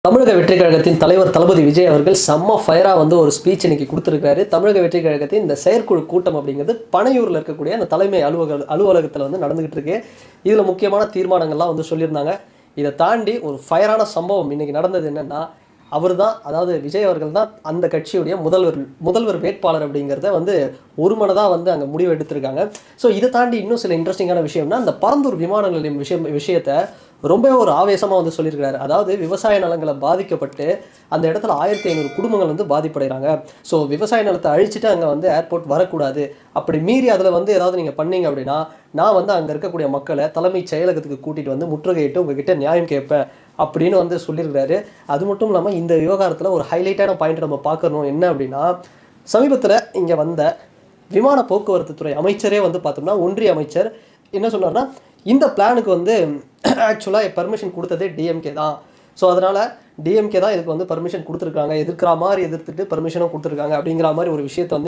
தமிழக வெற்றி கழகத்தின் தலைவர் தளபதி விஜய் அவர்கள் செம்ம ஃபயராக வந்து ஒரு ஸ்பீச் இன்னைக்கு கொடுத்துருக்காரு. தமிழக வெற்றி கழகத்தின் இந்த செயற்குழு கூட்டம் அப்படிங்கிறது பனையூரில் இருக்கக்கூடிய அந்த தலைமை அலுவலகத்தில் வந்து நடந்துகிட்டு இருக்கு. இதில் முக்கியமான தீர்மானங்கள்லாம் வந்து சொல்லியிருந்தாங்க. இதை தாண்டி ஒரு ஃபயரான சம்பவம் இன்னைக்கு நடந்தது என்னன்னா, அவர் தான், அதாவது விஜய் அவர்கள் தான் அந்த கட்சியுடைய முதல்வர் வேட்பாளர் அப்படிங்கிறத வந்து ஒரு மனதாக வந்து அங்கே முடிவு எடுத்திருக்காங்க. ஸோ இதை தாண்டி இன்னும் சில இன்ட்ரெஸ்டிங்கான விஷயம்னா, அந்த பரந்தூர் விமான நிலையம் விஷயத்தை ரொம்பவே ஒரு ஆவேசமாக வந்து சொல்லியிருக்கிறாரு. அதாவது விவசாய நிலங்களை பாதிக்கப்பட்டு அந்த இடத்துல 1500 குடும்பங்கள் வந்து பாதிப்படைகிறாங்க. ஸோ விவசாய நிலத்தை அழிச்சிட்டு அங்கே வந்து ஏர்போர்ட் வரக்கூடாது. அப்படி மீறி அதில் வந்து ஏதாவது நீங்கள் பண்ணீங்க அப்படின்னா, நான் வந்து அங்கே இருக்கக்கூடிய மக்களை தலைமைச் செயலகத்துக்கு கூட்டிகிட்டு வந்து முற்றுகையிட்டு உங்ககிட்ட நியாயம் கேட்பேன் அப்படின்னு வந்து சொல்லியிருக்கிறாரு. அது மட்டும் இல்லாமல் இந்த விவகாரத்தில் ஒரு ஹைலைட்டான பாயிண்ட் நம்ம பார்க்கணும். என்ன அப்படின்னா, சமீபத்தில் இங்கே வந்த விமான போக்குவரத்து துறை அமைச்சரே வந்து பார்த்தோம்னா, ஒன்றிய அமைச்சர் என்ன சொன்னார்னா, இந்த பிளானுக்கு வந்து ஆக்சுவலாக பர்மிஷன் கொடுத்ததே டிஎம்கே தான். ஸோ அதனால் டிஎம்கே தான் இதுக்கு வந்து பர்மிஷன் கொடுத்துருக்காங்க, எதிர்க்கிற மாதிரி எதிர்த்துட்டு பர்மிஷனும் கொடுத்துருக்காங்க அப்படிங்கிற மாதிரி ஒரு விஷயத்தை வந்து